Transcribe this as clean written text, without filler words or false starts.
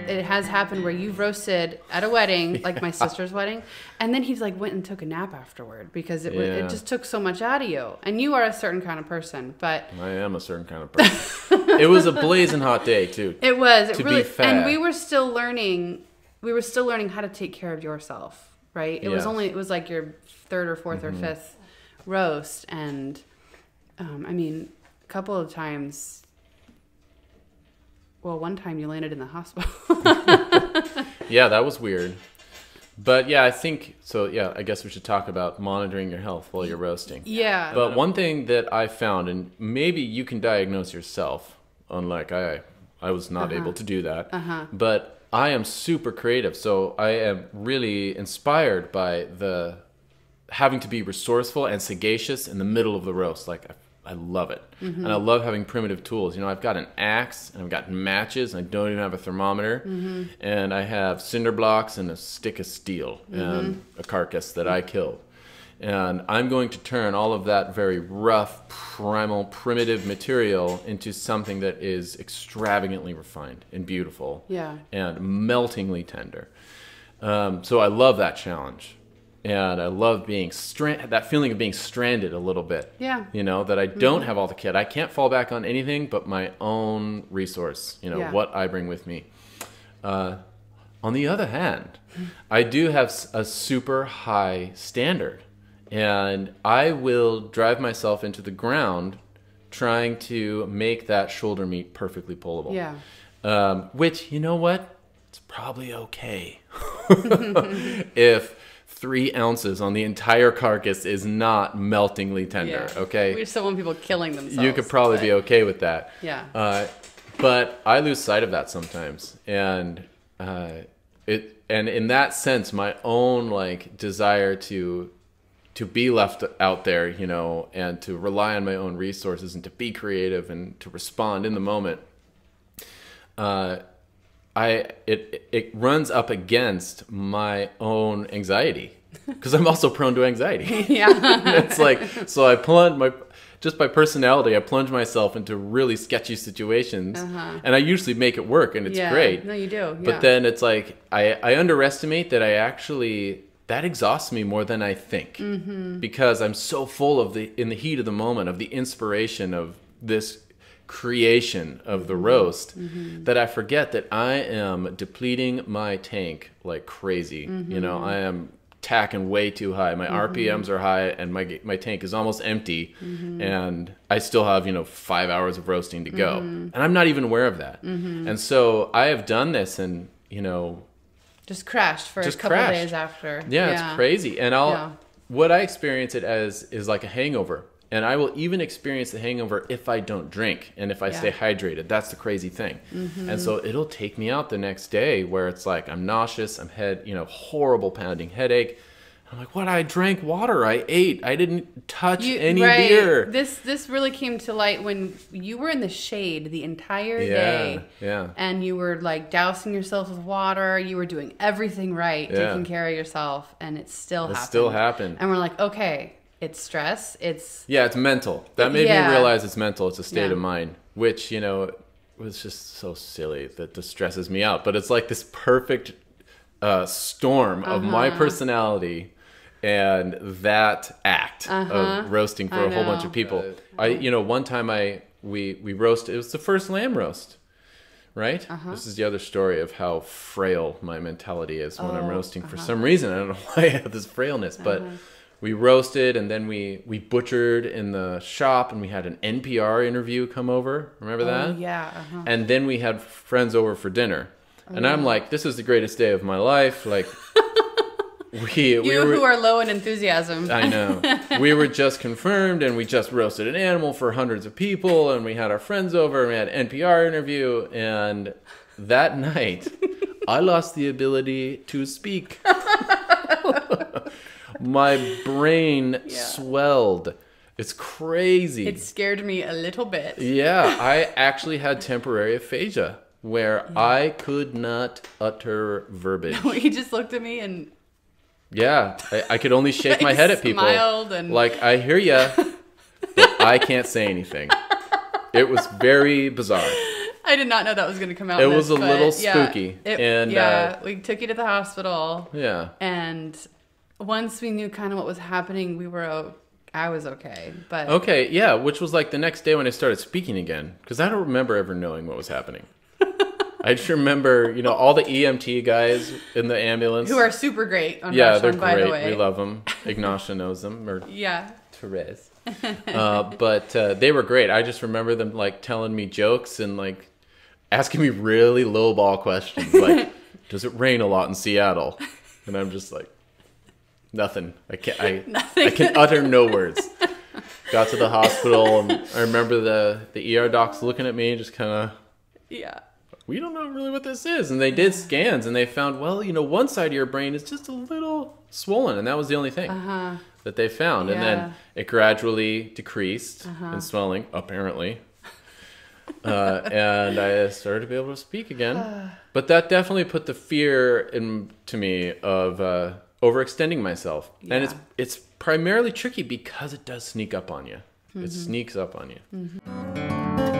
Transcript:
it has happened where you've roasted at a wedding, like my sister's wedding, and then he's like went and took a nap afterward because it just took so much out of you. And you are a certain kind of person, but I am a certain kind of person. It was a blazing hot day too. It was. To really, be fair. and we were still learning. We were still learning how to take care of yourself, right? It was like your third or fourth or fifth roast, and I mean, a couple of times. Well, one time you landed in the hospital. Yeah, that was weird. But yeah, I think so. Yeah, I guess we should talk about monitoring your health while you're roasting. Yeah. But one thing that I found, and maybe you can diagnose yourself, unlike I was not able to do that. But I am super creative, so I am really inspired by the having to be resourceful and sagacious in the middle of the roast. Like I love it. And I love having primitive tools. You know, I've got an axe, and I've got matches, and I don't even have a thermometer. And I have cinder blocks and a stick of steel and a carcass that I killed. And I'm going to turn all of that very rough, primal, primitive material into something that is extravagantly refined and beautiful and meltingly tender. So I love that challenge. And I love being that feeling of being stranded a little bit. Yeah. You know, that I don't have all the kit. I can't fall back on anything but my own resource, you know, what I bring with me. On the other hand, I do have a super high standard. And I will drive myself into the ground trying to make that shoulder meat perfectly pullable. Yeah. Which, you know what? It's probably okay. If 3 ounces on the entire carcass is not meltingly tender, okay? We just don't want people killing themselves. You could probably be okay with that. Yeah. But I lose sight of that sometimes. And in that sense, my own like desire to be left out there, you know, and to rely on my own resources and to be creative and to respond in the moment, it runs up against my own anxiety because I'm also prone to anxiety. Yeah. It's like, so I plunge just by personality, I plunge myself into really sketchy situations and I usually make it work and it's great. No, you do. Yeah. But then it's like, I underestimate that that exhausts me more than I think because I'm so full in the heat of the moment, of the inspiration of this creation of the roast that I forget that I am depleting my tank like crazy. You know, I am tacking way too high. My RPMs are high and my tank is almost empty and I still have, you know, 5 hours of roasting to go. And I'm not even aware of that. And so I have done this and, you know, just crashed for a couple days after. Yeah, it's crazy. And what I experience it as is like a hangover. And I will even experience the hangover if I don't drink and if I stay hydrated. That's the crazy thing. And so it'll take me out the next day where it's like I'm nauseous, horrible pounding headache. I'm like, what? I drank water. I ate. I didn't touch any beer. This really came to light when you were in the shade the entire day. Yeah. And you were like dousing yourself with water. You were doing everything right, taking care of yourself, and it still happened. And we're like, okay, it's stress. It's mental. That made me realize it's mental. It's a state of mind, which, you know, was just so silly that distresses me out. But it's like this perfect storm of my personality and that act of roasting for a whole bunch of people. One time we roasted, it was the first lamb roast, right? This is the other story of how frail my mentality is when I'm roasting. For some reason, I don't know why I have this frailness, but we roasted and then we butchered in the shop and we had an NPR interview come over. Remember that? Yeah. And then we had friends over for dinner. And I'm like, this is the greatest day of my life. Like, who are low in enthusiasm. I know. We were just confirmed and we just roasted an animal for hundreds of people and we had our friends over and we had an NPR interview. And that night, I lost the ability to speak. My brain swelled. It's crazy. It scared me a little bit. Yeah, I actually had temporary aphasia where I could not utter verbiage. He just looked at me and... Yeah, I could only shake my head at people. Smiled and... Like, I hear ya, but I can't say anything. It was very bizarre. I did not know that was going to come out. It was a little spooky. We took you to the hospital. Yeah. And once we knew kind of what was happening, I was okay. But okay, yeah, which was like the next day when I started speaking again, because I don't remember ever knowing what was happening. I just remember, all the EMT guys in the ambulance. Who are super great on they're great. By the way. We love them. Ignacia knows them. Or Therese. But they were great. I just remember them like telling me jokes and like asking me really lowball questions. Like, does it rain a lot in Seattle? And I'm just like, nothing. I can utter no words. Got to the hospital and I remember the ER docs looking at me just kind of... Yeah. We don't know really what this is. And they did scans and they found, well, one side of your brain is just a little swollen. And that was the only thing that they found. And then it gradually decreased in swelling, apparently. And I started to be able to speak again. But that definitely put the fear into me of overextending myself. Yeah. And it's primarily tricky because it does sneak up on you. It sneaks up on you.